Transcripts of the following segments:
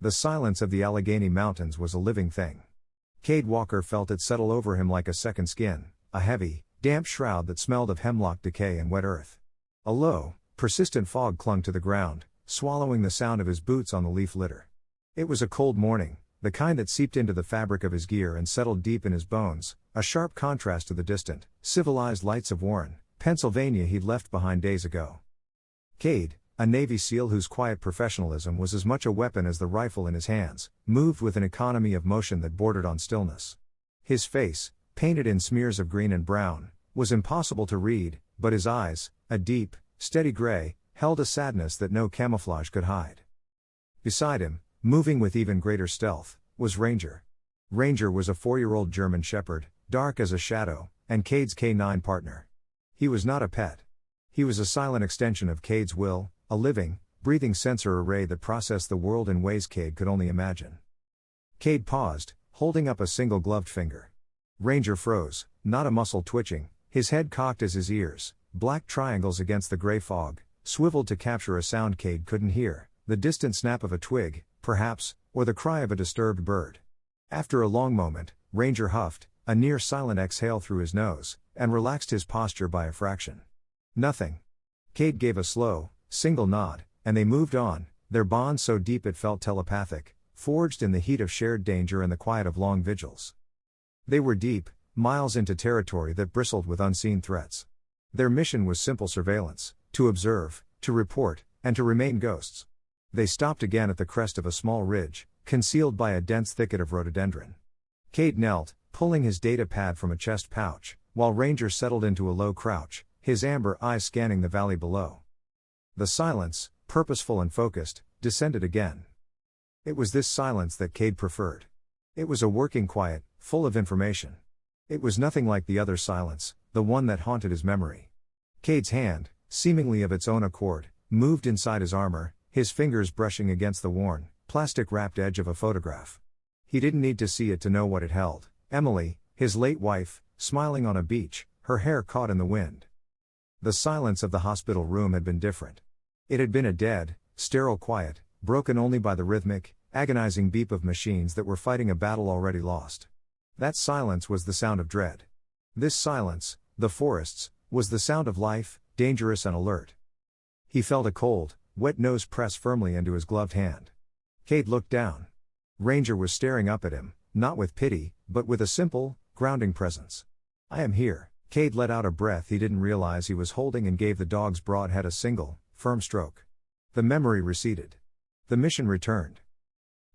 The silence of the Allegheny Mountains was a living thing. Cade Walker felt it settle over him like a second skin, a heavy, damp shroud that smelled of hemlock decay and wet earth. A low, persistent fog clung to the ground, swallowing the sound of his boots on the leaf litter. It was a cold morning, the kind that seeped into the fabric of his gear and settled deep in his bones, a sharp contrast to the distant, civilized lights of Warren, Pennsylvania he'd left behind days ago. Cade, a Navy SEAL whose quiet professionalism was as much a weapon as the rifle in his hands, moved with an economy of motion that bordered on stillness. His face, painted in smears of green and brown, was impossible to read, but his eyes, a deep, steady gray, held a sadness that no camouflage could hide. Beside him, moving with even greater stealth, was Ranger. Ranger was a 4-year-old German Shepherd, dark as a shadow, and Cade's K9 partner. He was not a pet. He was a silent extension of Cade's will, a living, breathing sensor array that processed the world in ways Cade could only imagine. Cade paused, holding up a single gloved finger. Ranger froze, not a muscle twitching, his head cocked as his ears, black triangles against the gray fog, swiveled to capture a sound Cade couldn't hear, the distant snap of a twig, perhaps, or the cry of a disturbed bird. After a long moment, Ranger huffed, a near-silent exhale through his nose, and relaxed his posture by a fraction. Nothing. Cade gave a slow, single nod, and they moved on, their bond so deep it felt telepathic, forged in the heat of shared danger and the quiet of long vigils. They were deep, miles into territory that bristled with unseen threats. Their mission was simple surveillance, to observe, to report, and to remain ghosts. They stopped again at the crest of a small ridge, concealed by a dense thicket of rhododendron. Cade knelt, pulling his data pad from a chest pouch, while Ranger settled into a low crouch, his amber eyes scanning the valley below. The silence, purposeful and focused, descended again. It was this silence that Cade preferred. It was a working quiet, full of information. It was nothing like the other silence, the one that haunted his memory. Cade's hand, seemingly of its own accord, moved inside his armor, his fingers brushing against the worn, plastic-wrapped edge of a photograph. He didn't need to see it to know what it held. Emily, his late wife, smiling on a beach, her hair caught in the wind. The silence of the hospital room had been different. It had been a dead, sterile quiet, broken only by the rhythmic, agonizing beep of machines that were fighting a battle already lost. That silence was the sound of dread. This silence, the forests, was the sound of life, dangerous and alert. He felt a cold, wet nose press firmly into his gloved hand. Cade looked down. Ranger was staring up at him, not with pity, but with a simple, grounding presence. "I am here." Cade let out a breath he didn't realize he was holding and gave the dog's broad head a single, firm stroke. The memory receded. The mission returned.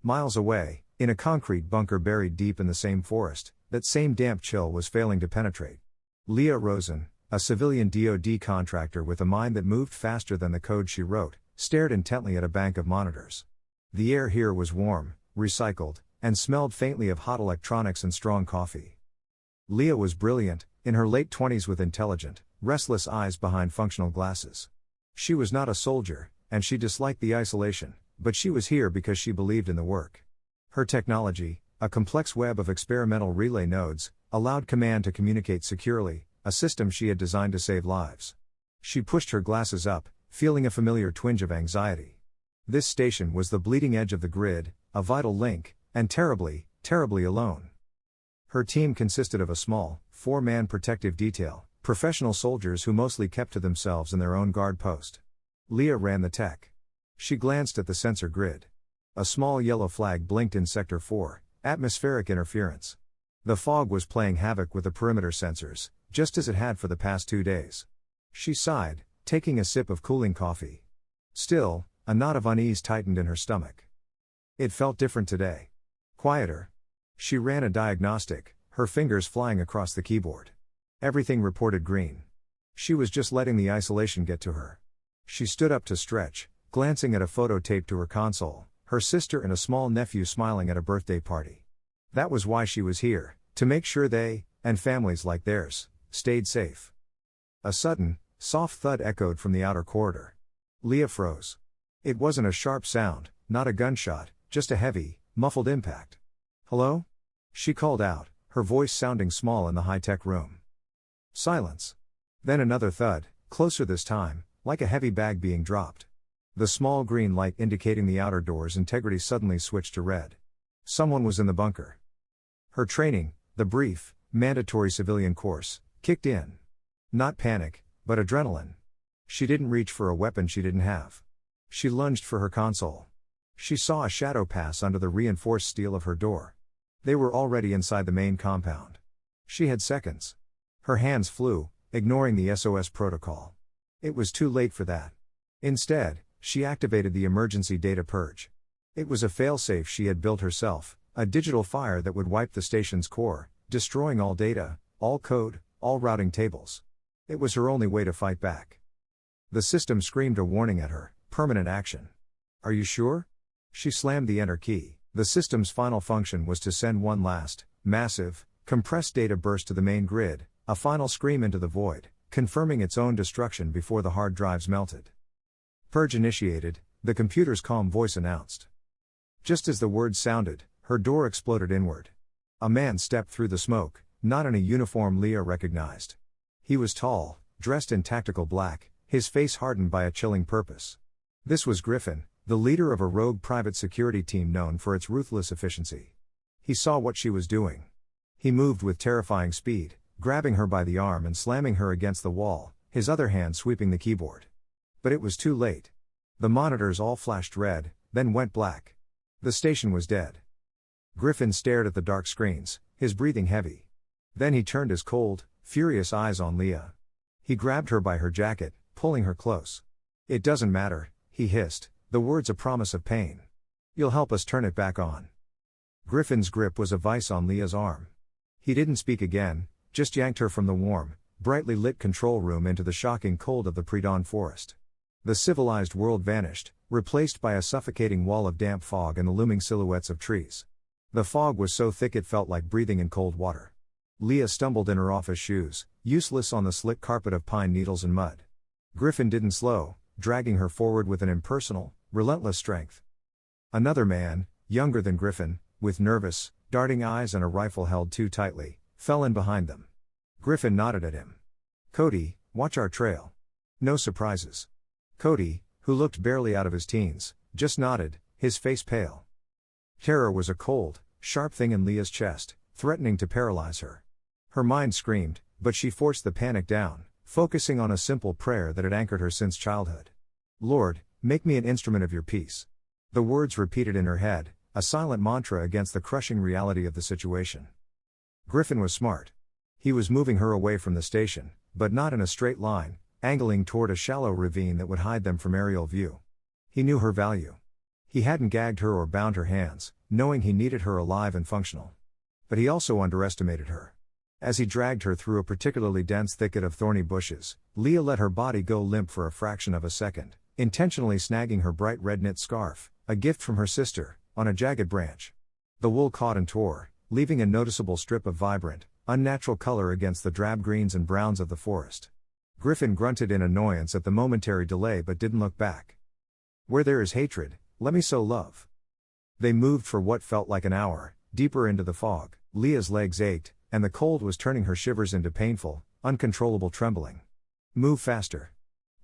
Miles away, in a concrete bunker buried deep in the same forest, that same damp chill was failing to penetrate. Leah Rosen, a civilian DoD contractor with a mind that moved faster than the code she wrote, stared intently at a bank of monitors. The air here was warm, recycled, and smelled faintly of hot electronics and strong coffee. Leah was brilliant, in her late 20s with intelligent, restless eyes behind functional glasses. She was not a soldier, and she disliked the isolation, but she was here because she believed in the work. Her technology, a complex web of experimental relay nodes, allowed command to communicate securely, a system she had designed to save lives. She pushed her glasses up, feeling a familiar twinge of anxiety. This station was the bleeding edge of the grid, a vital link, and terribly, terribly alone. Her team consisted of a small, 4-man protective detail, professional soldiers who mostly kept to themselves in their own guard post. Leah ran the tech. She glanced at the sensor grid. A small yellow flag blinked in Sector 4, atmospheric interference. The fog was playing havoc with the perimeter sensors, just as it had for the past 2 days. She sighed, taking a sip of cooling coffee. Still, a knot of unease tightened in her stomach. It felt different today. Quieter. She ran a diagnostic, her fingers flying across the keyboard. Everything reported green. She was just letting the isolation get to her. She stood up to stretch, glancing at a photo taped to her console, her sister and a small nephew smiling at a birthday party. That was why she was here, to make sure they, and families like theirs, stayed safe. A sudden, soft thud echoed from the outer corridor. Leah froze. It wasn't a sharp sound, not a gunshot, just a heavy, muffled impact. "Hello?" she called out, her voice sounding small in the high-tech room. Silence. Then another thud, closer this time, like a heavy bag being dropped. The small green light indicating the outer door's integrity suddenly switched to red. Someone was in the bunker. Her training, the brief, mandatory civilian course, kicked in. Not panic, but adrenaline. She didn't reach for a weapon she didn't have. She lunged for her console. She saw a shadow pass under the reinforced steel of her door. They were already inside the main compound. She had seconds. Her hands flew, ignoring the SOS protocol. It was too late for that. Instead, she activated the emergency data purge. It was a failsafe she had built herself, a digital fire that would wipe the station's core, destroying all data, all code, all routing tables. It was her only way to fight back. The system screamed a warning at her, permanent action. Are you sure? She slammed the enter key. The system's final function was to send one last, massive, compressed data burst to the main grid, a final scream into the void, confirming its own destruction before the hard drives melted. Purge initiated, the computer's calm voice announced. Just as the words sounded, her door exploded inward. A man stepped through the smoke, not in a uniform Leah recognized. He was tall, dressed in tactical black, his face hardened by a chilling purpose. This was Griffin, the leader of a rogue private security team known for its ruthless efficiency. He saw what she was doing. He moved with terrifying speed, grabbing her by the arm and slamming her against the wall, his other hand sweeping the keyboard. But it was too late. The monitors all flashed red, then went black. The station was dead. Griffin stared at the dark screens, his breathing heavy. Then he turned his cold, furious eyes on Leah. He grabbed her by her jacket, pulling her close. It doesn't matter, he hissed, the words a promise of pain. You'll help us turn it back on. Griffin's grip was a vice on Leah's arm. He didn't speak again, just yanked her from the warm, brightly lit control room into the shocking cold of the pre-dawn forest. The civilized world vanished, replaced by a suffocating wall of damp fog and the looming silhouettes of trees. The fog was so thick it felt like breathing in cold water. Leah stumbled in her office shoes, useless on the slick carpet of pine needles and mud. Griffin didn't slow, dragging her forward with an impersonal, relentless strength. Another man, younger than Griffin, with nervous, darting eyes and a rifle held too tightly, fell in behind them. Griffin nodded at him. Cody, watch our trail. No surprises. Cody, who looked barely out of his teens, just nodded, his face pale. Terror was a cold, sharp thing in Leah's chest, threatening to paralyze her. Her mind screamed, but she forced the panic down, focusing on a simple prayer that had anchored her since childhood. Lord, make me an instrument of your peace. The words repeated in her head, a silent mantra against the crushing reality of the situation. Griffin was smart. He was moving her away from the station, but not in a straight line, angling toward a shallow ravine that would hide them from aerial view. He knew her value. He hadn't gagged her or bound her hands, knowing he needed her alive and functional. But he also underestimated her. As he dragged her through a particularly dense thicket of thorny bushes, Leah let her body go limp for a fraction of a second, intentionally snagging her bright red knit scarf, a gift from her sister, on a jagged branch. The wool caught and tore, leaving a noticeable strip of vibrant, unnatural color against the drab greens and browns of the forest. Griffin grunted in annoyance at the momentary delay but didn't look back. Where there is hatred, let me sow love. They moved for what felt like an hour, deeper into the fog. Leah's legs ached, and the cold was turning her shivers into painful, uncontrollable trembling. Move faster.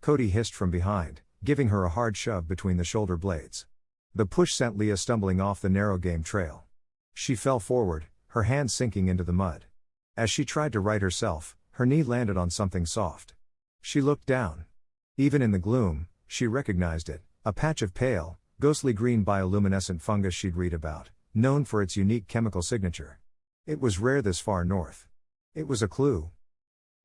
Cody hissed from behind, giving her a hard shove between the shoulder blades. The push sent Leah stumbling off the narrow game trail. She fell forward, her hands sinking into the mud. As she tried to right herself, her knee landed on something soft. She looked down. Even in the gloom, she recognized it, a patch of pale, ghostly green bioluminescent fungus she'd read about, known for its unique chemical signature. It was rare this far north. It was a clue.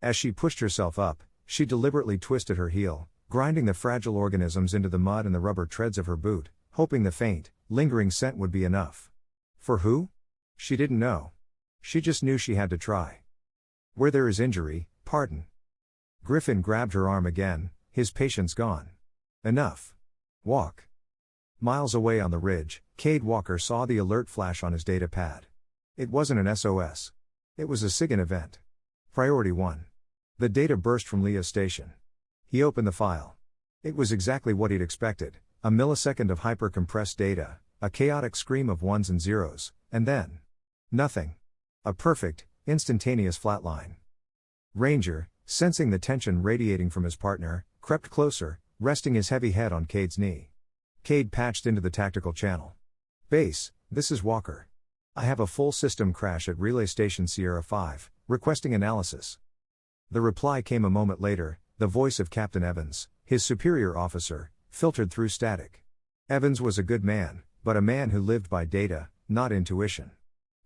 As she pushed herself up, she deliberately twisted her heel, grinding the fragile organisms into the mud and the rubber treads of her boot, hoping the faint, lingering scent would be enough. For who? She didn't know. She just knew she had to try. Where there is injury, pardon. Griffin grabbed her arm again, his patience gone. Enough. Walk. Miles away on the ridge, Cade Walker saw the alert flash on his data pad. It wasn't an SOS. It was a SIGINT event. Priority 1. The data burst from Leah's station. He opened the file. It was exactly what he'd expected, a millisecond of hyper-compressed data, a chaotic scream of ones and zeros, and then nothing. A perfect, instantaneous flatline. Ranger, sensing the tension radiating from his partner, crept closer, resting his heavy head on Cade's knee. Cade patched into the tactical channel. "Base, this is Walker. I have a full system crash at Relay Station Sierra 5, requesting analysis." The reply came a moment later, the voice of Captain Evans, his superior officer, filtered through static. Evans was a good man, but a man who lived by data, not intuition.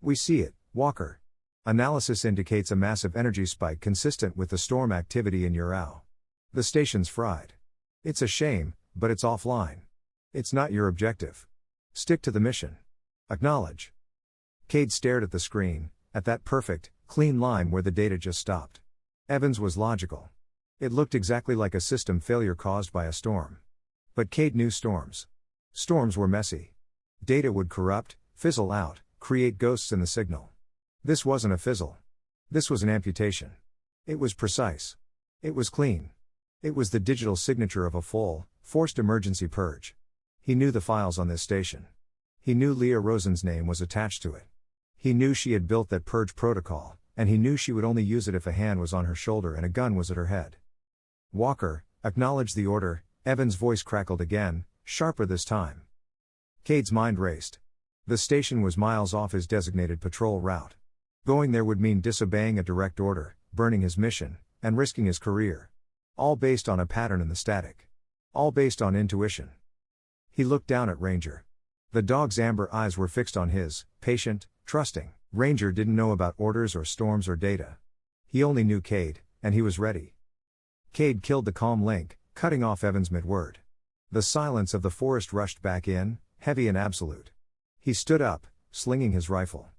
"We see it, Walker. Analysis indicates a massive energy spike consistent with the storm activity in Urao. The station's fried. It's a shame, but it's offline. It's not your objective. Stick to the mission. Acknowledge." Cade stared at the screen, at that perfect, clean line where the data just stopped. Evans was logical. It looked exactly like a system failure caused by a storm. But Cade knew storms. Storms were messy. Data would corrupt, fizzle out, create ghosts in the signal. This wasn't a fizzle. This was an amputation. It was precise. It was clean. It was the digital signature of a full, forced emergency purge. He knew the files on this station. He knew Leah Rosen's name was attached to it. He knew she had built that purge protocol, and he knew she would only use it if a hand was on her shoulder and a gun was at her head. "Walker, acknowledge the order," Evans' voice crackled again, sharper this time. Cade's mind raced. The station was miles off his designated patrol route. Going there would mean disobeying a direct order, burning his mission, and risking his career. All based on a pattern in the static. All based on intuition. He looked down at Ranger. The dog's amber eyes were fixed on his, patient, trusting. Ranger didn't know about orders or storms or data. He only knew Cade, and he was ready. Cade killed the calm link, cutting off Evans mid-word. The silence of the forest rushed back in, heavy and absolute. He stood up, slinging his rifle.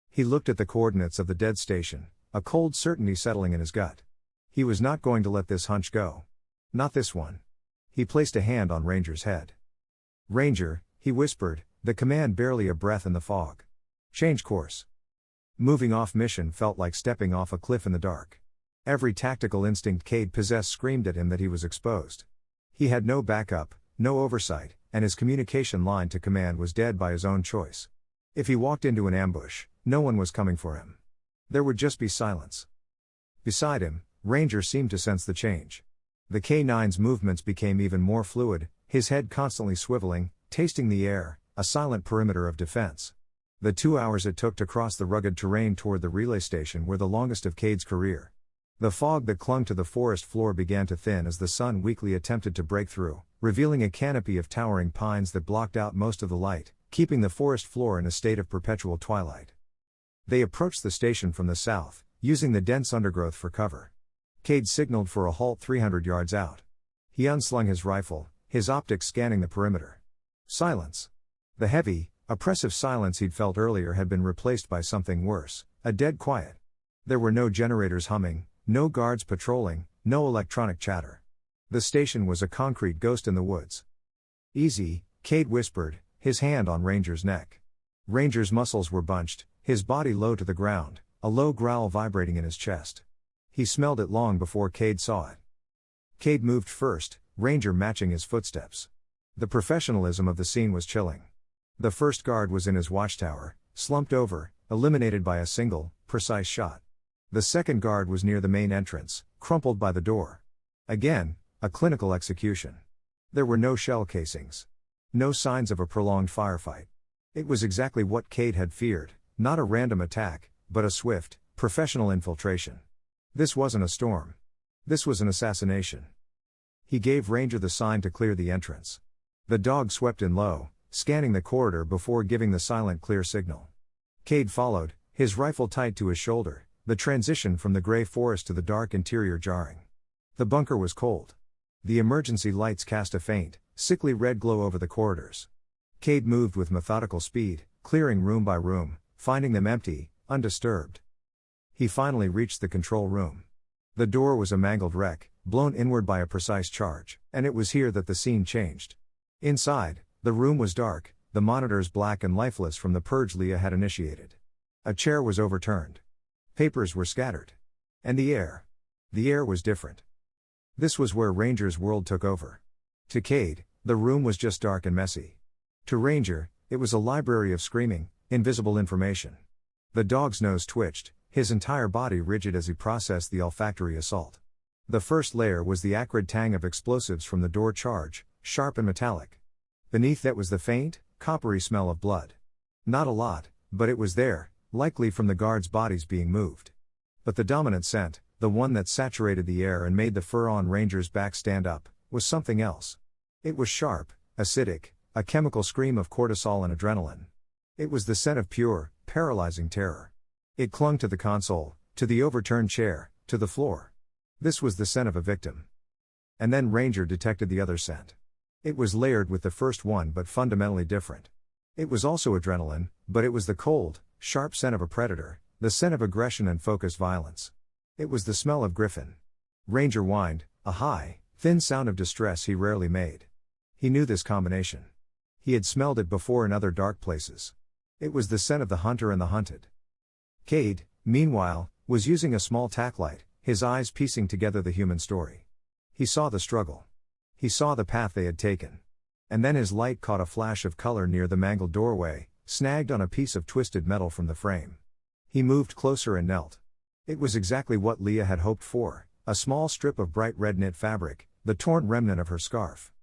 He looked at the coordinates of the dead station, a cold certainty settling in his gut. He was not going to let this hunch go. Not this one. He placed a hand on Ranger's head. "Ranger," he whispered, the command barely a breath in the fog. "Change course." Moving off mission felt like stepping off a cliff in the dark. Every tactical instinct Cade possessed screamed at him that he was exposed. He had no backup, no oversight, and his communication line to command was dead by his own choice. If he walked into an ambush, no one was coming for him. There would just be silence. Beside him, Ranger seemed to sense the change. The K9's movements became even more fluid, his head constantly swiveling, tasting the air, a silent perimeter of defense. The 2 hours it took to cross the rugged terrain toward the relay station were the longest of Cade's career. The fog that clung to the forest floor began to thin as the sun weakly attempted to break through, revealing a canopy of towering pines that blocked out most of the light, keeping the forest floor in a state of perpetual twilight. They approached the station from the south, using the dense undergrowth for cover. Cade signaled for a halt 300 yards out. He unslung his rifle, his optics scanning the perimeter. Silence. The heavy, oppressive silence he'd felt earlier had been replaced by something worse, a dead quiet. There were no generators humming, no guards patrolling, no electronic chatter. The station was a concrete ghost in the woods. "Easy," Cade whispered, his hand on Ranger's neck. Ranger's muscles were bunched, his body low to the ground, a low growl vibrating in his chest. He smelled it long before Cade saw it. Cade moved first, Ranger matching his footsteps. The professionalism of the scene was chilling. The first guard was in his watchtower, slumped over, eliminated by a single, precise shot. The second guard was near the main entrance, crumpled by the door. Again, a clinical execution. There were no shell casings. No signs of a prolonged firefight. It was exactly what Cade had feared, not a random attack, but a swift, professional infiltration. This wasn't a storm. This was an assassination. He gave Ranger the sign to clear the entrance. The dog swept in low, scanning the corridor before giving the silent clear signal. Cade followed, his rifle tight to his shoulder, the transition from the gray forest to the dark interior jarring. The bunker was cold. The emergency lights cast a faint, sickly red glow over the corridors. Cade moved with methodical speed, clearing room by room, finding them empty, undisturbed. He finally reached the control room. The door was a mangled wreck, blown inward by a precise charge, and it was here that the scene changed. Inside, the room was dark, the monitors black and lifeless from the purge Leah had initiated. A chair was overturned. Papers were scattered. And the air was different. This was where Ranger's world took over. To Cade, the room was just dark and messy. To Ranger, it was a library of screaming, invisible information. The dog's nose twitched, his entire body rigid as he processed the olfactory assault. The first layer was the acrid tang of explosives from the door charge, sharp and metallic. Beneath that was the faint, coppery smell of blood. Not a lot, but it was there, likely from the guards' bodies being moved. But the dominant scent, the one that saturated the air and made the fur on Ranger's back stand up, was something else. It was sharp, acidic, a chemical scream of cortisol and adrenaline. It was the scent of pure, paralyzing terror. It clung to the console, to the overturned chair, to the floor. This was the scent of a victim. And then Ranger detected the other scent. It was layered with the first one but fundamentally different. It was also adrenaline, but it was the cold, sharp scent of a predator, the scent of aggression and focused violence. It was the smell of Griffin. Ranger whined, a high, thin sound of distress he rarely made. He knew this combination. He had smelled it before in other dark places. It was the scent of the hunter and the hunted. Cade, meanwhile, was using a small tack light, his eyes piecing together the human story. He saw the struggle. He saw the path they had taken. And then his light caught a flash of color near the mangled doorway, snagged on a piece of twisted metal from the frame. He moved closer and knelt. It was exactly what Leah had hoped for, a small strip of bright red knit fabric, the torn remnant of her scarf.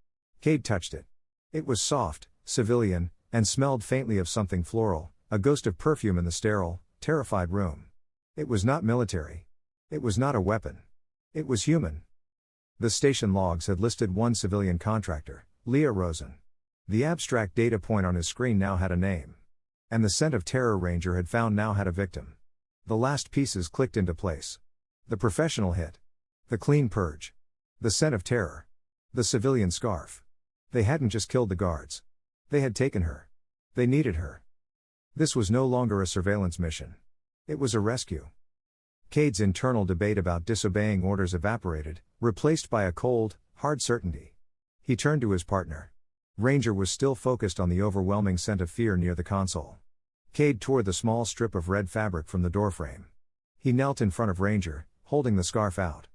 Cade touched it. It was soft, civilian, and smelled faintly of something floral, a ghost of perfume in the sterile, terrified room. It was not military. It was not a weapon. It was human. The station logs had listed one civilian contractor, Leah Rosen. The abstract data point on his screen now had a name. And the scent of terror Ranger had found now had a victim. The last pieces clicked into place. The professional hit. The clean purge. The scent of terror. The civilian scarf. They hadn't just killed the guards. They had taken her. They needed her. This was no longer a surveillance mission. It was a rescue. Cade's internal debate about disobeying orders evaporated, replaced by a cold, hard certainty. He turned to his partner. Ranger was still focused on the overwhelming scent of fear near the console. Cade tore the small strip of red fabric from the doorframe. He knelt in front of Ranger, holding the scarf out.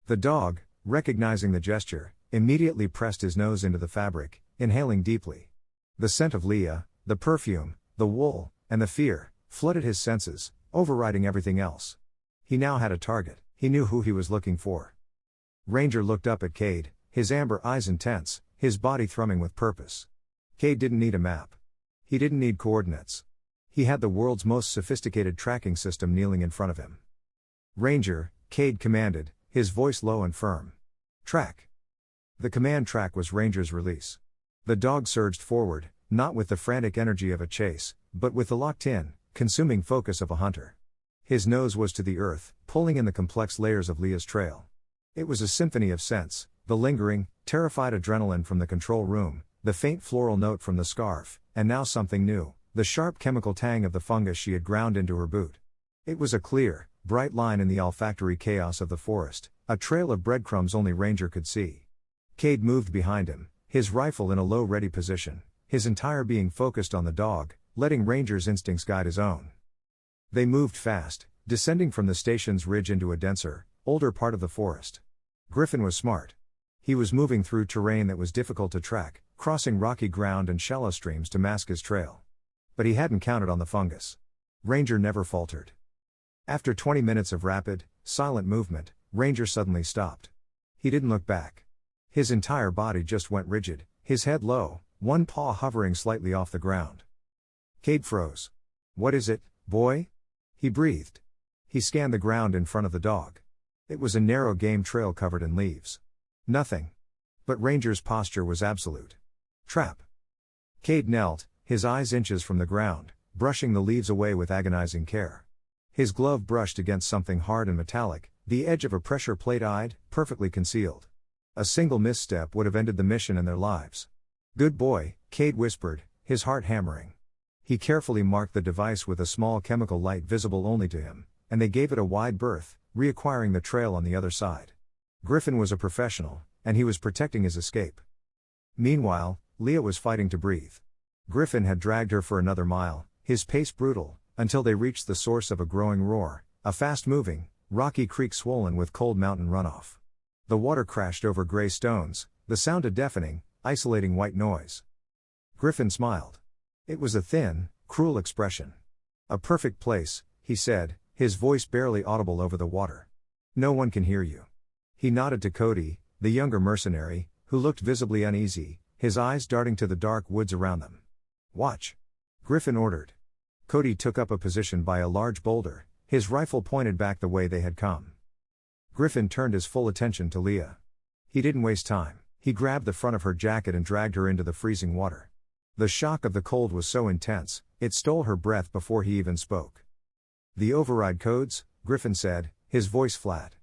The dog, recognizing the gesture, immediately pressed his nose into the fabric, inhaling deeply. The scent of Leah, the perfume, the wool, and the fear, flooded his senses, overriding everything else. He now had a target, he knew who he was looking for. Ranger looked up at Cade, his amber eyes intense, his body thrumming with purpose. Cade didn't need a map. He didn't need coordinates. He had the world's most sophisticated tracking system kneeling in front of him. Ranger, Cade commanded, his voice low and firm. Track. The command track was Ranger's release. The dog surged forward, not with the frantic energy of a chase, but with the locked-in, consuming focus of a hunter. His nose was to the earth, pulling in the complex layers of Leah's trail. It was a symphony of scents, the lingering, terrified adrenaline from the control room, the faint floral note from the scarf, and now something new, the sharp chemical tang of the fungus she had ground into her boot. It was a clear, bright line in the olfactory chaos of the forest, a trail of breadcrumbs only Ranger could see. Cade moved behind him, his rifle in a low ready position, his entire being focused on the dog, letting Ranger's instincts guide his own. They moved fast, descending from the station's ridge into a denser, older part of the forest. Griffin was smart. He was moving through terrain that was difficult to track, crossing rocky ground and shallow streams to mask his trail. But he hadn't counted on the fungus. Ranger never faltered. After 20 minutes of rapid, silent movement, Ranger suddenly stopped. He didn't look back. His entire body just went rigid, his head low, one paw hovering slightly off the ground. Cade froze. "What is it, boy?" He breathed. He scanned the ground in front of the dog. It was a narrow game trail covered in leaves. Nothing. But Ranger's posture was absolute. Trap. Cade knelt, his eyes inches from the ground, brushing the leaves away with agonizing care. His glove brushed against something hard and metallic, the edge of a pressure plate eyed, perfectly concealed. A single misstep would have ended the mission and their lives. "Good boy," Cade whispered, his heart hammering. He carefully marked the device with a small chemical light visible only to him, and they gave it a wide berth, reacquiring the trail on the other side. Griffin was a professional, and he was protecting his escape. Meanwhile, Leah was fighting to breathe. Griffin had dragged her for another mile, his pace brutal, until they reached the source of a growing roar, a fast-moving, rocky creek swollen with cold mountain runoff. The water crashed over gray stones, the sound a deafening, isolating white noise. Griffin smiled. It was a thin, cruel expression. "A perfect place," he said, his voice barely audible over the water. "No one can hear you." He nodded to Cody, the younger mercenary, who looked visibly uneasy, his eyes darting to the dark woods around them. "Watch," Griffin ordered. Cody took up a position by a large boulder, his rifle pointed back the way they had come. Griffin turned his full attention to Leah. He didn't waste time. He grabbed the front of her jacket and dragged her into the freezing water. The shock of the cold was so intense, it stole her breath before he even spoke. "The override codes," Griffin said, his voice flat.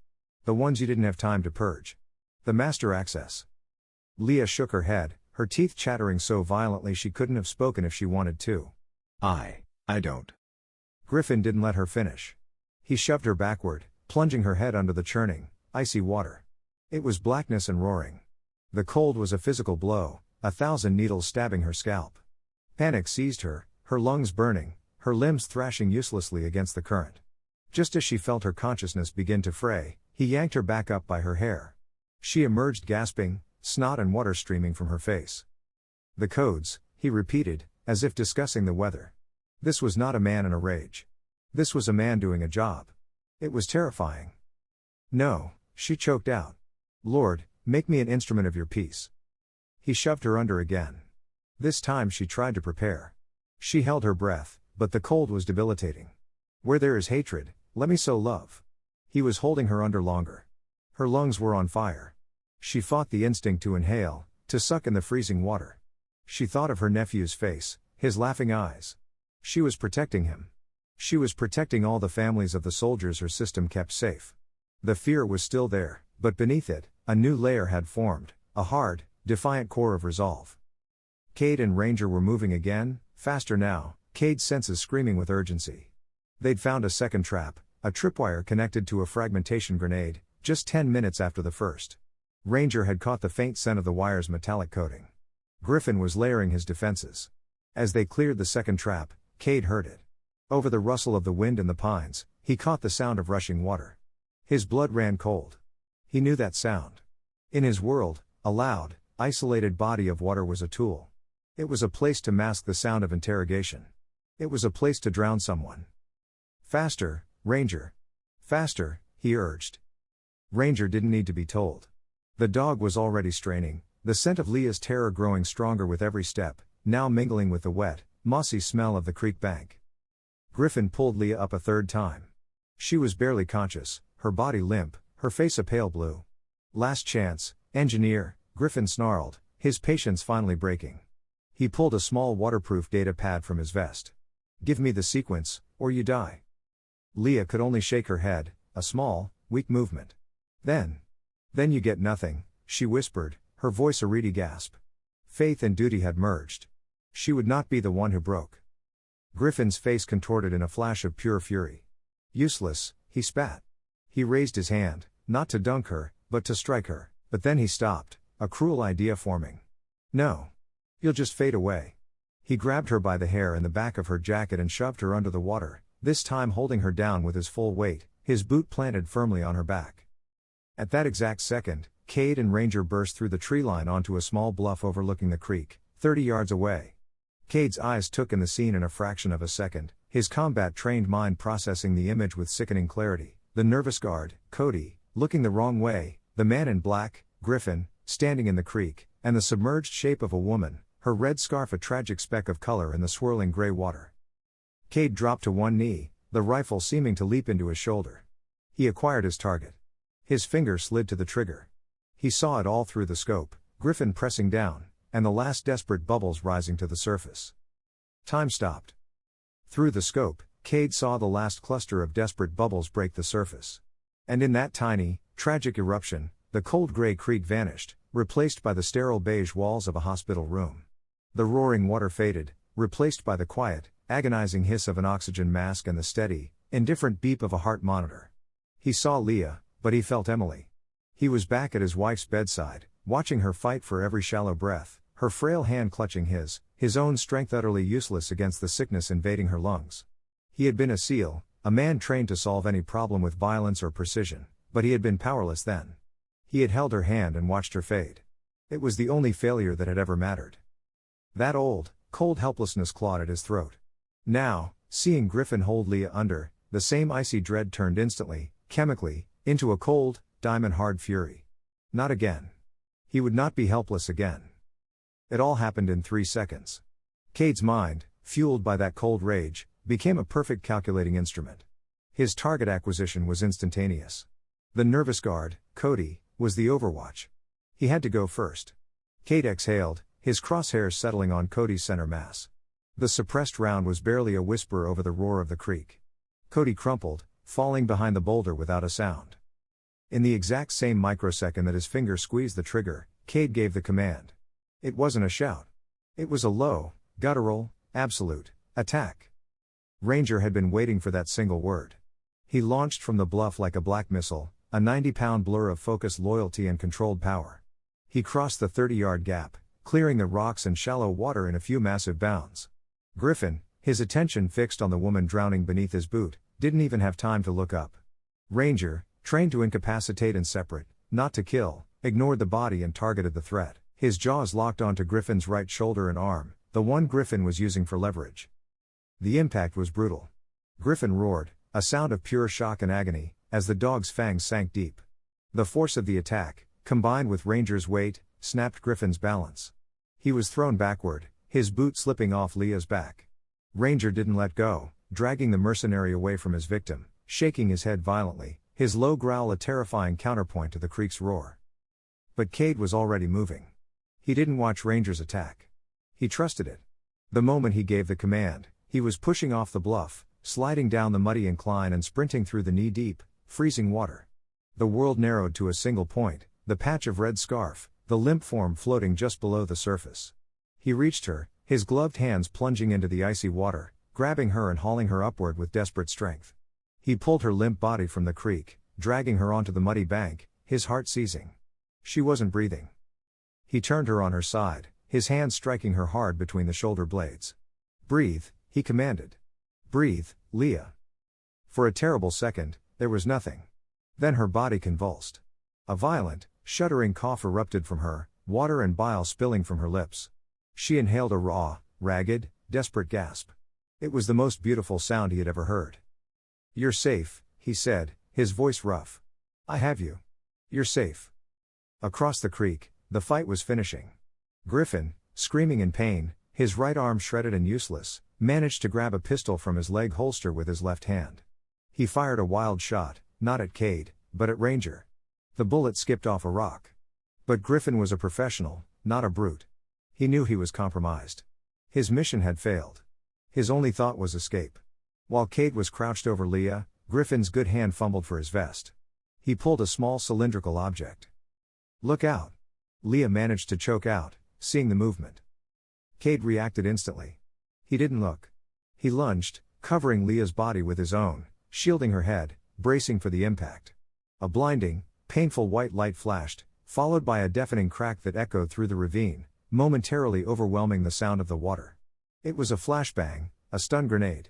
"The ones you didn't have time to purge. The master access." Leah shook her head, her teeth chattering so violently she couldn't have spoken if she wanted to. I don't." Griffin didn't let her finish. He shoved her backward, plunging her head under the churning, icy water. It was blackness and roaring. The cold was a physical blow, 1,000 needles stabbing her scalp. Panic seized her, her lungs burning, her limbs thrashing uselessly against the current. Just as she felt her consciousness begin to fray, he yanked her back up by her hair. She emerged gasping, snot and water streaming from her face. "The codes," he repeated, as if discussing the weather. This was not a man in a rage. This was a man doing a job. It was terrifying. "No," she choked out. "Lord, make me an instrument of your peace." He shoved her under again. This time she tried to prepare. She held her breath, but the cold was debilitating. "Where there is hatred, let me sow love." He was holding her under longer. Her lungs were on fire. She fought the instinct to inhale, to suck in the freezing water. She thought of her nephew's face, his laughing eyes. She was protecting him. She was protecting all the families of the soldiers her system kept safe. The fear was still there, but beneath it, a new layer had formed, a hard, defiant core of resolve. Cade and Ranger were moving again, faster now, Cade's senses screaming with urgency. They'd found a second trap, a tripwire connected to a fragmentation grenade, just 10 minutes after the first. Ranger had caught the faint scent of the wire's metallic coating. Griffin was layering his defenses. As they cleared the second trap, Cade heard it. Over the rustle of the wind in the pines, he caught the sound of rushing water. His blood ran cold. He knew that sound. In his world, a loud, isolated body of water was a tool. It was a place to mask the sound of interrogation. It was a place to drown someone. "Faster, Ranger. Faster," he urged. Ranger didn't need to be told. The dog was already straining, the scent of Leah's terror growing stronger with every step, now mingling with the wet, mossy smell of the creek bank. Griffin pulled Leah up a third time. She was barely conscious, her body limp, her face a pale blue. "Last chance, engineer," Griffin snarled, his patience finally breaking. He pulled a small waterproof data pad from his vest. "Give me the sequence, or you die." Leah could only shake her head, a small, weak movement. Then you get nothing," she whispered, her voice a reedy gasp. Faith and duty had merged. She would not be the one who broke. Griffin's face contorted in a flash of pure fury. "Useless," he spat. He raised his hand, not to dunk her, but to strike her, but then he stopped, a cruel idea forming. "No. You'll just fade away." He grabbed her by the hair in the back of her jacket and shoved her under the water, this time holding her down with his full weight, his boot planted firmly on her back. At that exact second, Cade and Ranger burst through the tree line onto a small bluff overlooking the creek, 30 yards away. Cade's eyes took in the scene in a fraction of a second, his combat-trained mind processing the image with sickening clarity. The nervous guard, Cody, looking the wrong way, the man in black, Griffin, standing in the creek, and the submerged shape of a woman, her red scarf a tragic speck of color in the swirling gray water. Cade dropped to one knee, the rifle seeming to leap into his shoulder. He acquired his target. His finger slid to the trigger. He saw it all through the scope, Griffin pressing down, and the last desperate bubbles rising to the surface. Time stopped. Through the scope, Cade saw the last cluster of desperate bubbles break the surface. And in that tiny, tragic eruption, the cold gray creek vanished, replaced by the sterile beige walls of a hospital room. The roaring water faded, replaced by the quiet, agonizing hiss of an oxygen mask and the steady, indifferent beep of a heart monitor. He saw Leah, but he felt Emily. He was back at his wife's bedside, watching her fight for every shallow breath, her frail hand clutching his own strength utterly useless against the sickness invading her lungs. He had been a SEAL, a man trained to solve any problem with violence or precision, but he had been powerless then. He had held her hand and watched her fade. It was the only failure that had ever mattered. That old, cold helplessness clawed at his throat. Now, seeing Griffin hold Leah under, the same icy dread turned instantly, chemically, into a cold, diamond-hard fury. Not again. He would not be helpless again. It all happened in 3 seconds. Cade's mind, fueled by that cold rage, became a perfect calculating instrument. His target acquisition was instantaneous. The nervous guard, Cody, was the overwatch. He had to go first. Cade exhaled, his crosshairs settling on Cody's center mass. The suppressed round was barely a whisper over the roar of the creek. Cody crumpled, falling behind the boulder without a sound. In the exact same microsecond that his finger squeezed the trigger, Cade gave the command. It wasn't a shout. It was a low, guttural, absolute attack. Ranger had been waiting for that single word. He launched from the bluff like a black missile, a 90-pound blur of focused loyalty and controlled power. He crossed the 30-yard gap, clearing the rocks and shallow water in a few massive bounds. Griffin, his attention fixed on the woman drowning beneath his boot, didn't even have time to look up. Ranger, trained to incapacitate and separate, not to kill, ignored the body and targeted the threat. His jaws locked onto Griffin's right shoulder and arm, the one Griffin was using for leverage. The impact was brutal. Griffin roared, a sound of pure shock and agony, as the dog's fangs sank deep. The force of the attack, combined with Ranger's weight, snapped Griffin's balance. He was thrown backward, his boot slipping off Leah's back. Ranger didn't let go, dragging the mercenary away from his victim, shaking his head violently, his low growl a terrifying counterpoint to the creek's roar. But Cade was already moving. He didn't watch Ranger's attack. He trusted it. The moment he gave the command, he was pushing off the bluff, sliding down the muddy incline and sprinting through the knee-deep, freezing water. The world narrowed to a single point, the patch of red scarf, the limp form floating just below the surface. He reached her, his gloved hands plunging into the icy water, grabbing her and hauling her upward with desperate strength. He pulled her limp body from the creek, dragging her onto the muddy bank, his heart seizing. She wasn't breathing. He turned her on her side, his hands striking her hard between the shoulder blades. "Breathe," he commanded. "Breathe, Leah." For a terrible second, there was nothing. Then her body convulsed. A violent, shuddering cough erupted from her, water and bile spilling from her lips. She inhaled a raw, ragged, desperate gasp. It was the most beautiful sound he had ever heard. "You're safe," he said, his voice rough. "I have you. You're safe." Across the creek, the fight was finishing. Griffin, screaming in pain, his right arm shredded and useless, managed to grab a pistol from his leg holster with his left hand. He fired a wild shot, not at Cade, but at Ranger. The bullet skipped off a rock. But Griffin was a professional, not a brute. He knew he was compromised. His mission had failed. His only thought was escape. While Cade was crouched over Leah, Griffin's good hand fumbled for his vest. He pulled a small cylindrical object. "Look out!" Leah managed to choke out, seeing the movement. Cade reacted instantly. He didn't look. He lunged, covering Leah's body with his own, shielding her head, bracing for the impact. A blinding, painful white light flashed, followed by a deafening crack that echoed through the ravine, momentarily overwhelming the sound of the water. It was a flashbang, a stun grenade.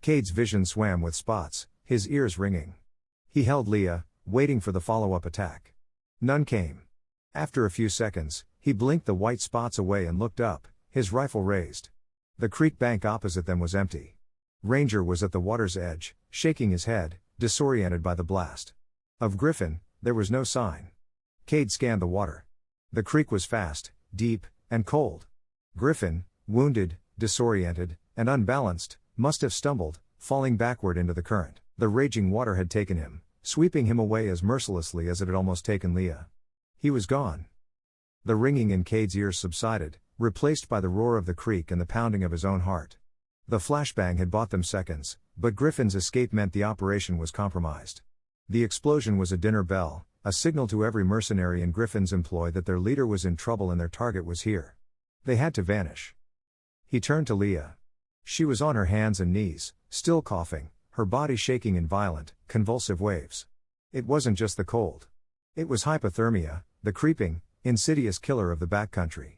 Cade's vision swam with spots, his ears ringing. He held Leah, waiting for the follow-up attack. None came. After a few seconds, he blinked the white spots away and looked up, his rifle raised. The creek bank opposite them was empty. Ranger was at the water's edge, shaking his head, disoriented by the blast. Of Griffin, there was no sign. Cade scanned the water. The creek was fast, deep, and cold. Griffin, wounded, disoriented, and unbalanced, must have stumbled, falling backward into the current. The raging water had taken him, sweeping him away as mercilessly as it had almost taken Leah. He was gone. The ringing in Cade's ears subsided, replaced by the roar of the creek and the pounding of his own heart. The flashbang had bought them seconds, but Griffin's escape meant the operation was compromised. The explosion was a dinner bell, a signal to every mercenary in Griffin's employ that their leader was in trouble and their target was here. They had to vanish. He turned to Leah. She was on her hands and knees, still coughing, her body shaking in violent, convulsive waves. It wasn't just the cold. It was hypothermia, the creeping, insidious killer of the backcountry.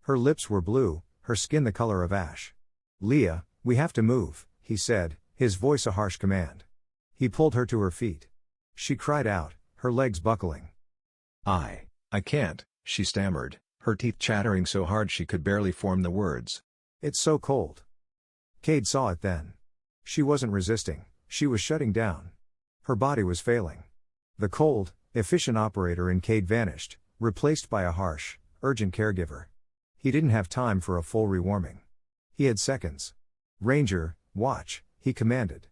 Her lips were blue, her skin the color of ash. "Leah, we have to move," he said, his voice a harsh command. He pulled her to her feet. She cried out, her legs buckling. I can't," she stammered, her teeth chattering so hard she could barely form the words. "It's so cold." Cade saw it then. She wasn't resisting, she was shutting down. Her body was failing. The cold, efficient operator in Cade vanished, replaced by a harsh, urgent caregiver. He didn't have time for a full rewarming. He had seconds. "Ranger, watch," he commanded.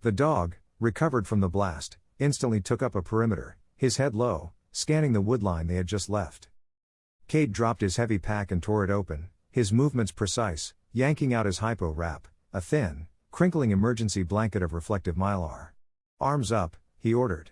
The dog, recovered from the blast, instantly took up a perimeter, his head low, scanning the woodline they had just left. Cade dropped his heavy pack and tore it open, his movements precise, yanking out his hypo wrap, a thin, crinkling emergency blanket of reflective mylar. "Arms up," he ordered.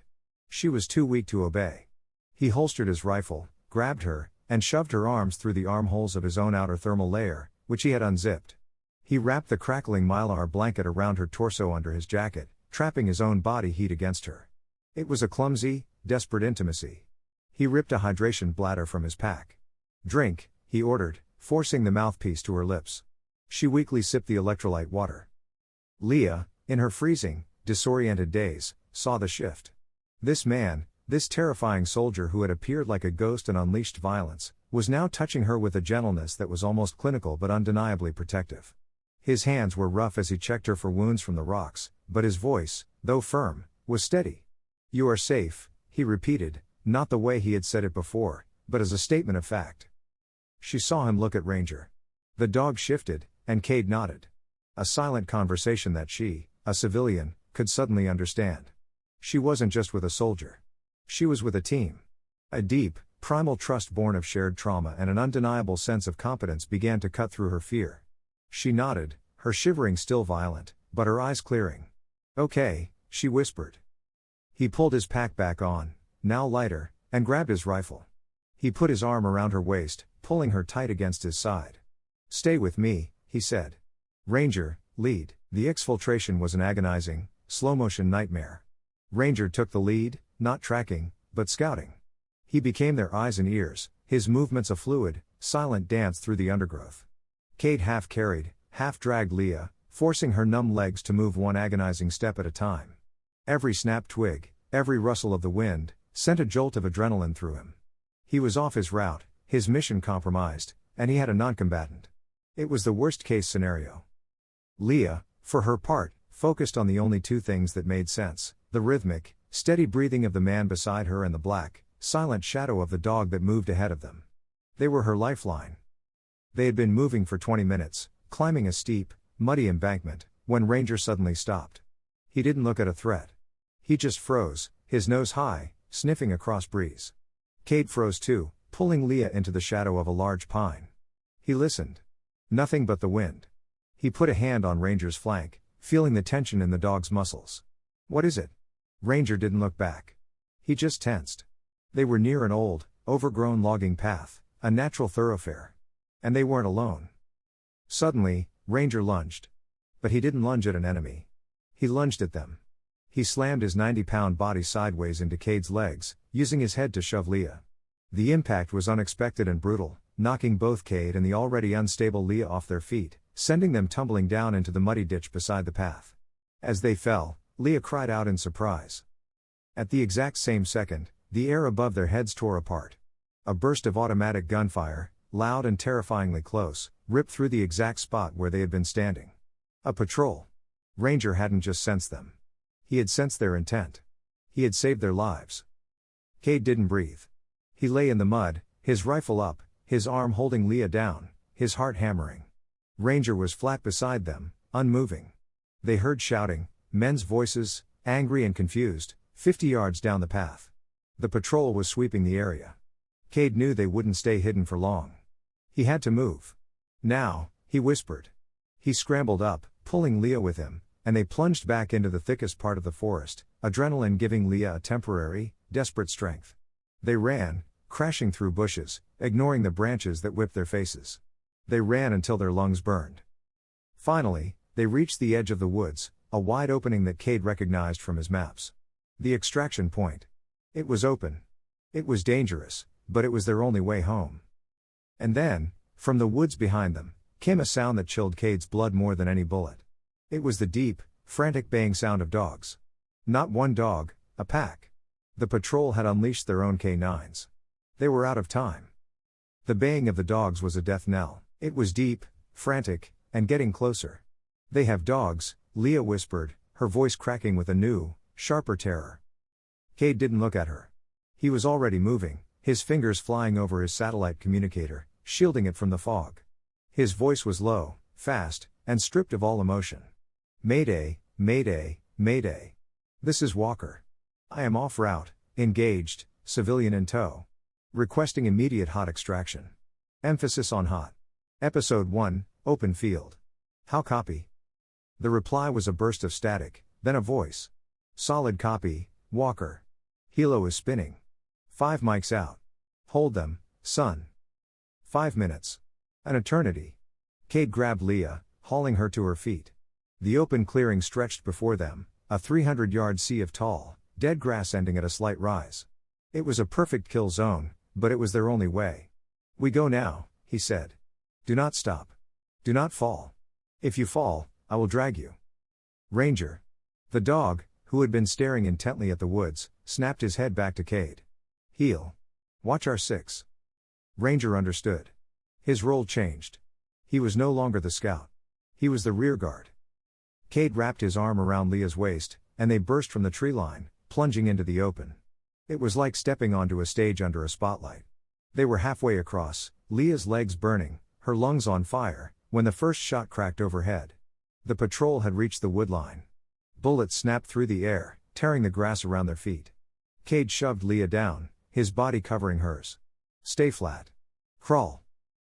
She was too weak to obey. He holstered his rifle, grabbed her, and shoved her arms through the armholes of his own outer thermal layer, which he had unzipped. He wrapped the crackling mylar blanket around her torso under his jacket, trapping his own body heat against her. It was a clumsy, desperate intimacy. He ripped a hydration bladder from his pack. "Drink," he ordered, forcing the mouthpiece to her lips. She weakly sipped the electrolyte water. Leah, in her freezing, disoriented daze, saw the shift. This man, this terrifying soldier who had appeared like a ghost and unleashed violence, was now touching her with a gentleness that was almost clinical but undeniably protective. His hands were rough as he checked her for wounds from the rocks, but his voice, though firm, was steady. "You are safe," he repeated, not the way he had said it before, but as a statement of fact. She saw him look at Ranger. The dog shifted, and Cade nodded. A silent conversation that she, a civilian, could suddenly understand. She wasn't just with a soldier. She was with a team. A deep, primal trust born of shared trauma and an undeniable sense of competence began to cut through her fear. She nodded, her shivering still violent, but her eyes clearing. "Okay," she whispered. He pulled his pack back on, now lighter, and grabbed his rifle. He put his arm around her waist, pulling her tight against his side. "Stay with me," he said. "Ranger, lead." The exfiltration was an agonizing, slow-motion nightmare. Ranger took the lead, not tracking, but scouting. He became their eyes and ears, his movements a fluid, silent dance through the undergrowth. Cade half carried, half dragged Leah, forcing her numb legs to move one agonizing step at a time. Every snapped twig, every rustle of the wind, sent a jolt of adrenaline through him. He was off his route, his mission compromised, and he had a non-combatant. It was the worst-case scenario. Leah, for her part, focused on the only two things that made sense: the rhythmic, steady breathing of the man beside her and the black, silent shadow of the dog that moved ahead of them. They were her lifeline. They had been moving for 20 minutes, climbing a steep, muddy embankment, when Ranger suddenly stopped. He didn't look at a threat. He just froze, his nose high, sniffing a cross breeze. Cade froze too, pulling Leah into the shadow of a large pine. He listened. Nothing but the wind. He put a hand on Ranger's flank, feeling the tension in the dog's muscles. "What is it?" Ranger didn't look back. He just tensed. They were near an old, overgrown logging path, a natural thoroughfare. And they weren't alone. Suddenly, Ranger lunged. But he didn't lunge at an enemy. He lunged at them. He slammed his 90-pound body sideways into Cade's legs, using his head to shove Leah. The impact was unexpected and brutal, knocking both Cade and the already unstable Leah off their feet, sending them tumbling down into the muddy ditch beside the path. As they fell, Leah cried out in surprise. At the exact same second, the air above their heads tore apart. A burst of automatic gunfire, loud and terrifyingly close, ripped through the exact spot where they had been standing. A patrol. Ranger hadn't just sensed them. He had sensed their intent. He had saved their lives. Cade didn't breathe. He lay in the mud, his rifle up, his arm holding Leah down, his heart hammering. Ranger was flat beside them, unmoving. They heard shouting, men's voices, angry and confused, 50 yards down the path. The patrol was sweeping the area. Cade knew they wouldn't stay hidden for long. He had to move. "Now," he whispered. He scrambled up, pulling Leah with him, and they plunged back into the thickest part of the forest, adrenaline giving Leah a temporary, desperate strength. They ran, crashing through bushes, ignoring the branches that whipped their faces. They ran until their lungs burned. Finally, they reached the edge of the woods, a wide opening that Cade recognized from his maps. The extraction point. It was open. It was dangerous, but it was their only way home. And then, from the woods behind them, came a sound that chilled Cade's blood more than any bullet. It was the deep, frantic baying sound of dogs. Not one dog, a pack. The patrol had unleashed their own K9s. They were out of time. The baying of the dogs was a death knell. It was deep, frantic, and getting closer. "They have dogs," Leah whispered, her voice cracking with a new, sharper terror. Cade didn't look at her. He was already moving, his fingers flying over his satellite communicator, shielding it from the fog. His voice was low, fast, and stripped of all emotion. Mayday, mayday, mayday. This is Walker. I am off route, engaged, civilian in tow. Requesting immediate hot extraction. Emphasis on hot. Episode 1, Open Field. How copy? The reply was a burst of static, then a voice. Solid copy, Walker. Helo is spinning. 5 mics out. Hold them, son. 5 minutes. An eternity. Cade grabbed Leah, hauling her to her feet. The open clearing stretched before them, a 300-yard sea of tall, dead grass ending at a slight rise. It was a perfect kill zone, but it was their only way. We go now, he said. Do not stop. Do not fall. If you fall, I will drag you. Ranger. The dog, who had been staring intently at the woods, snapped his head back to Cade. Heel. Watch our 6. Ranger understood. His role changed. He was no longer the scout. He was the rear guard. Cade wrapped his arm around Leah's waist, and they burst from the tree line, plunging into the open. It was like stepping onto a stage under a spotlight. They were halfway across, Leah's legs burning, her lungs on fire, when the first shot cracked overhead. The patrol had reached the wood line. Bullets snapped through the air, tearing the grass around their feet. Cade shoved Leah down, his body covering hers. Stay flat. Crawl.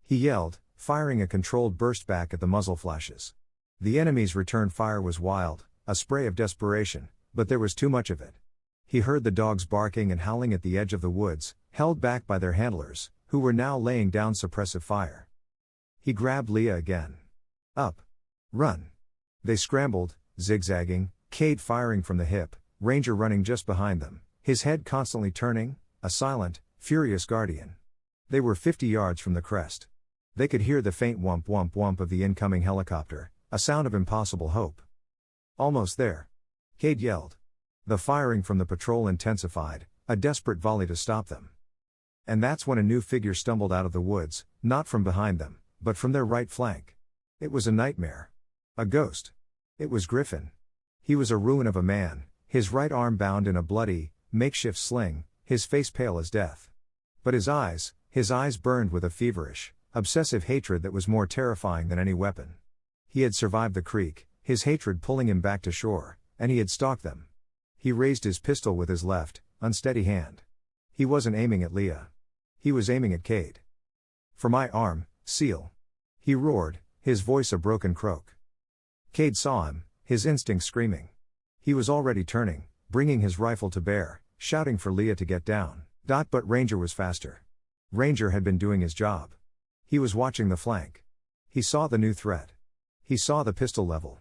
He yelled, firing a controlled burst back at the muzzle flashes. The enemy's return fire was wild, a spray of desperation, but there was too much of it. He heard the dogs barking and howling at the edge of the woods, held back by their handlers, who were now laying down suppressive fire. He grabbed Leah again. Up. Run. They scrambled, zigzagging, Cade firing from the hip, Ranger running just behind them, his head constantly turning, a silent, furious guardian. They were 50 yards from the crest. They could hear the faint whump whump whump of the incoming helicopter, a sound of impossible hope. Almost there. Cade yelled. The firing from the patrol intensified, a desperate volley to stop them. And that's when a new figure stumbled out of the woods, not from behind them, but from their right flank. It was a nightmare. A ghost. It was Griffin. He was a ruin of a man, his right arm bound in a bloody, makeshift sling, his face pale as death. But his eyes burned with a feverish, obsessive hatred that was more terrifying than any weapon. He had survived the creek, his hatred pulling him back to shore, and he had stalked them. He raised his pistol with his left, unsteady hand. He wasn't aiming at Leah. He was aiming at Cade. For my arm, Seal. He roared, his voice a broken croak. Cade saw him, his instincts screaming. He was already turning, bringing his rifle to bear, shouting for Leah to get down. But Ranger was faster. Ranger had been doing his job. He was watching the flank. He saw the new threat. He saw the pistol level.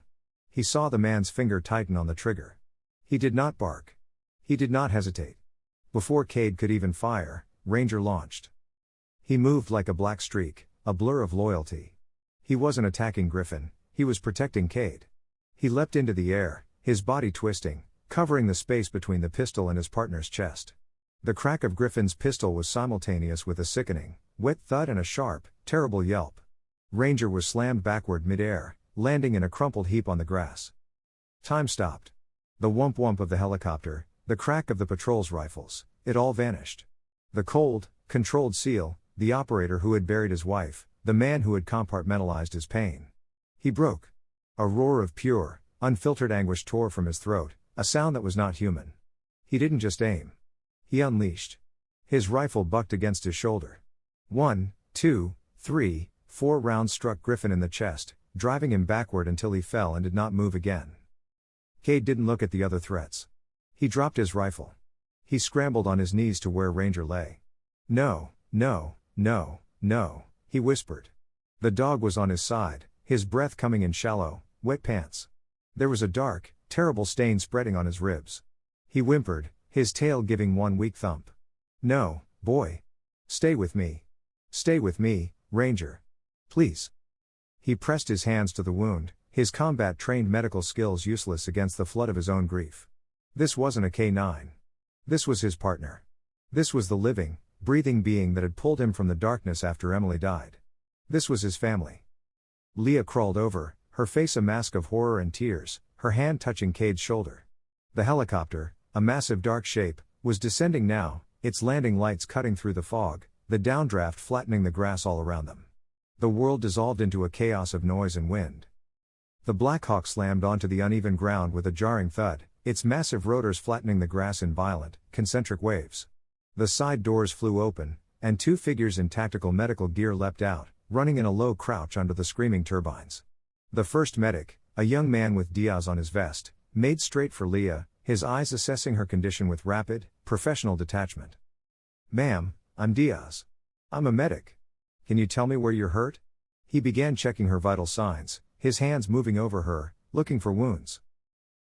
He saw the man's finger tighten on the trigger. He did not bark. He did not hesitate. Before Cade could even fire, Ranger launched. He moved like a black streak, a blur of loyalty. He wasn't attacking Griffin, he was protecting Cade. He leapt into the air, his body twisting, covering the space between the pistol and his partner's chest. The crack of Griffin's pistol was simultaneous with a sickening, wet thud and a sharp, terrible yelp. Ranger was slammed backward mid-air, landing in a crumpled heap on the grass. Time stopped. The whump whump of the helicopter, the crack of the patrol's rifles, it all vanished. The cold, controlled Seal, the operator who had buried his wife, the man who had compartmentalized his pain. He broke. A roar of pure, unfiltered anguish tore from his throat, a sound that was not human. He didn't just aim. He unleashed. His rifle bucked against his shoulder. 1, 2, 3, 4 rounds struck Griffin in the chest, driving him backward until he fell and did not move again. Cade didn't look at the other threats. He dropped his rifle. He scrambled on his knees to where Ranger lay. No, no, no, no, he whispered. The dog was on his side, his breath coming in shallow, wet pants. There was a dark, terrible stain spreading on his ribs. He whimpered, his tail giving one weak thump. No, boy. Stay with me. Stay with me, Ranger. Please. He pressed his hands to the wound, his combat-trained medical skills useless against the flood of his own grief. This wasn't a K9. This was his partner. This was the living, breathing being that had pulled him from the darkness after Emily died. This was his family. Leah crawled over, her face a mask of horror and tears, her hand touching Cade's shoulder. The helicopter, a massive dark shape, was descending now, its landing lights cutting through the fog, the downdraft flattening the grass all around them. The world dissolved into a chaos of noise and wind. The Black Hawk slammed onto the uneven ground with a jarring thud, its massive rotors flattening the grass in violent, concentric waves. The side doors flew open, and two figures in tactical medical gear leapt out, running in a low crouch under the screaming turbines. The first medic, a young man with Diaz on his vest, made straight for Leah, his eyes assessing her condition with rapid, professional detachment. "Ma'am, I'm Diaz. I'm a medic. Can you tell me where you're hurt?" He began checking her vital signs, his hands moving over her, looking for wounds.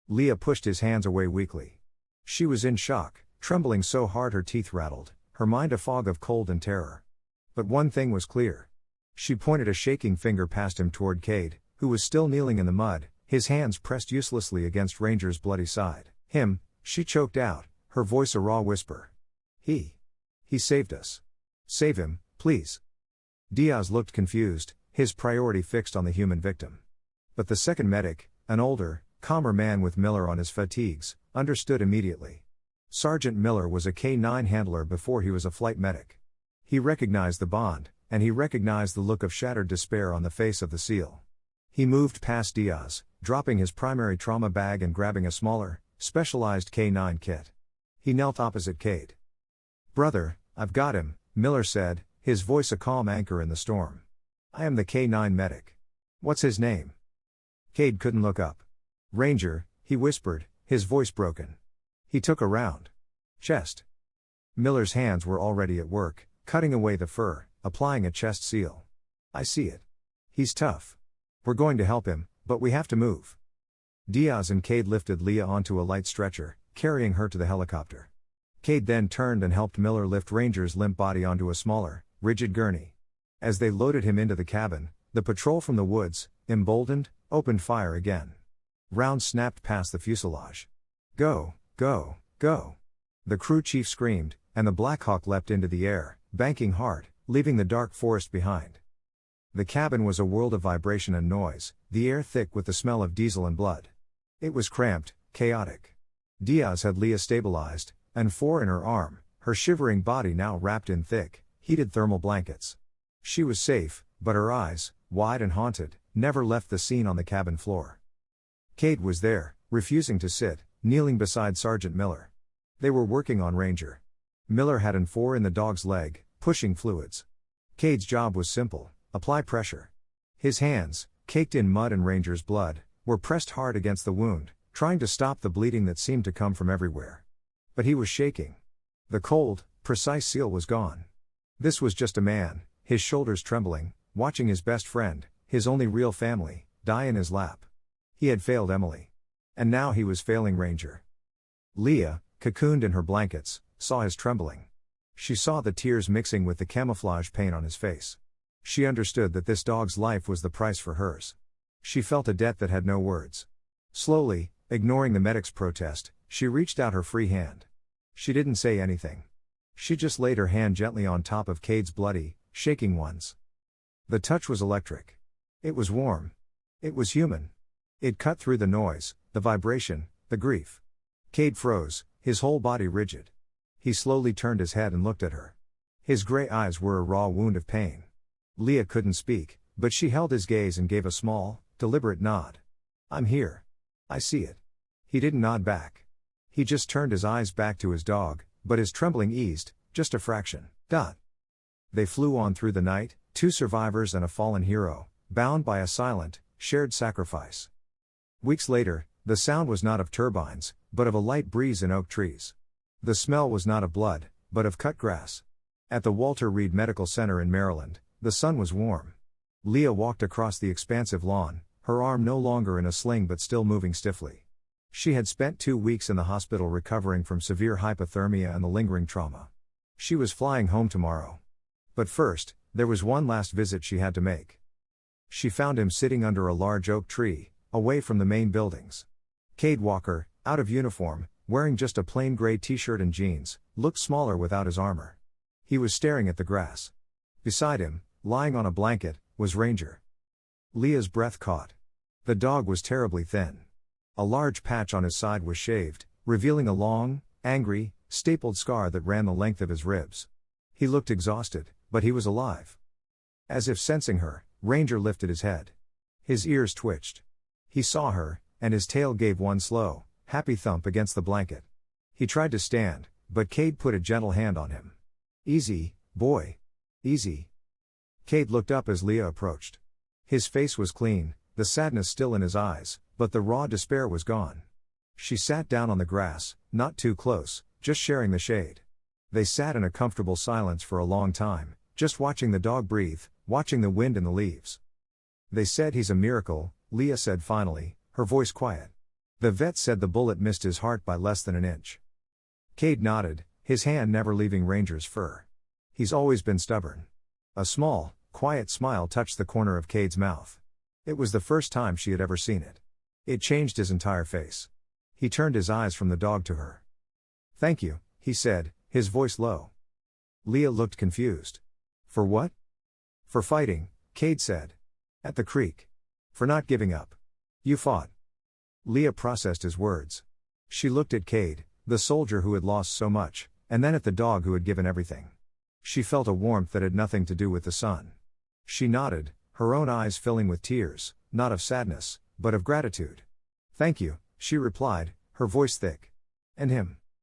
Leah pushed his hands away weakly. She was in shock, trembling so hard her teeth rattled, her mind a fog of cold and terror. But one thing was clear. She pointed a shaking finger past him toward Cade, who was still kneeling in the mud, his hands pressed uselessly against Ranger's bloody side. "Him," she choked out, her voice a raw whisper. He saved us. Save him, please." Diaz looked confused, his priority fixed on the human victim. But the second medic, an older, calmer man with Miller on his fatigues, understood immediately. Sergeant Miller was a K-9 handler before he was a flight medic. He recognized the bond, and he recognized the look of shattered despair on the face of the SEAL. He moved past Diaz, dropping his primary trauma bag and grabbing a smaller, specialized K-9 kit. He knelt opposite Cade. "Brother, I've got him," Miller said, his voice a calm anchor in the storm. "I am the K-9 medic. What's his name?" Cade couldn't look up. "Ranger," he whispered, his voice broken. He took a round. Chest. Miller's hands were already at work, cutting away the fur, applying a chest seal. "I see it. He's tough. We're going to help him, but we have to move." Diaz and Cade lifted Leah onto a light stretcher, carrying her to the helicopter. Cade then turned and helped Miller lift Ranger's limp body onto a smaller, rigid gurney. As they loaded him into the cabin, the patrol from the woods, emboldened, opened fire again. Rounds snapped past the fuselage. "Go, go, go!" The crew chief screamed, and the Black Hawk leapt into the air, banking hard, leaving the dark forest behind. The cabin was a world of vibration and noise, the air thick with the smell of diesel and blood. It was cramped, chaotic. Diaz had Leah stabilized, and in her arm, her shivering body now wrapped in thick, heated thermal blankets. She was safe, but her eyes, wide and haunted, never left the scene on the cabin floor. Cade was there, refusing to sit, kneeling beside Sergeant Miller. They were working on Ranger. Miller had an IV in the dog's leg, pushing fluids. Cade's job was simple: apply pressure. His hands, caked in mud and Ranger's blood, were pressed hard against the wound, trying to stop the bleeding that seemed to come from everywhere. But he was shaking. The cold, precise seal was gone. This was just a man, his shoulders trembling, watching his best friend, his only real family, die in his lap. He had failed Emily. And now he was failing Ranger. Leah, cocooned in her blankets, saw his trembling. She saw the tears mixing with the camouflage paint on his face. She understood that this dog's life was the price for hers. She felt a debt that had no words. Slowly, ignoring the medic's protest, she reached out her free hand. She didn't say anything. She just laid her hand gently on top of Cade's bloody, shaking ones. The touch was electric. It was warm. It was human. It cut through the noise, the vibration, the grief. Cade froze, his whole body rigid. He slowly turned his head and looked at her. His gray eyes were a raw wound of pain. Leah couldn't speak, but she held his gaze and gave a small, deliberate nod. "I'm here. I see it." He didn't nod back. He just turned his eyes back to his dog, but his trembling eased, just a fraction. They flew on through the night, two survivors and a fallen hero, bound by a silent, shared sacrifice. Weeks later, the sound was not of turbines, but of a light breeze in oak trees. The smell was not of blood, but of cut grass. At the Walter Reed Medical Center in Maryland, the sun was warm. Leah walked across the expansive lawn, her arm no longer in a sling but still moving stiffly. She had spent 2 weeks in the hospital recovering from severe hypothermia and the lingering trauma. She was flying home tomorrow. But first, there was one last visit she had to make. She found him sitting under a large oak tree, away from the main buildings. Cade Walker, out of uniform, wearing just a plain gray t-shirt and jeans, looked smaller without his armor. He was staring at the grass. Beside him, lying on a blanket, was Ranger. Leah's breath caught. The dog was terribly thin. A large patch on his side was shaved, revealing a long, angry, stapled scar that ran the length of his ribs. He looked exhausted, but he was alive. As if sensing her, Ranger lifted his head. His ears twitched. He saw her, and his tail gave one slow, happy thump against the blanket. He tried to stand, but Cade put a gentle hand on him. "Easy, boy. Easy." Cade looked up as Leah approached. His face was clean, the sadness still in his eyes, but the raw despair was gone. She sat down on the grass, not too close, just sharing the shade. They sat in a comfortable silence for a long time, just watching the dog breathe, watching the wind in the leaves. "They said he's a miracle," Leah said finally, her voice quiet. "The vet said the bullet missed his heart by less than an inch." Cade nodded, his hand never leaving Ranger's fur. "He's always been stubborn." A small, quiet smile touched the corner of Cade's mouth. It was the first time she had ever seen it. It changed his entire face. He turned his eyes from the dog to her. "Thank you," he said, his voice low. Leah looked confused. "For what?" "For fighting," Cade said. "At the creek. For not giving up. You fought." Leah processed his words. She looked at Cade, the soldier who had lost so much, and then at the dog who had given everything. She felt a warmth that had nothing to do with the sun. She nodded, her own eyes filling with tears, not of sadness, but of gratitude. "Thank you," she replied, her voice thick. "And him."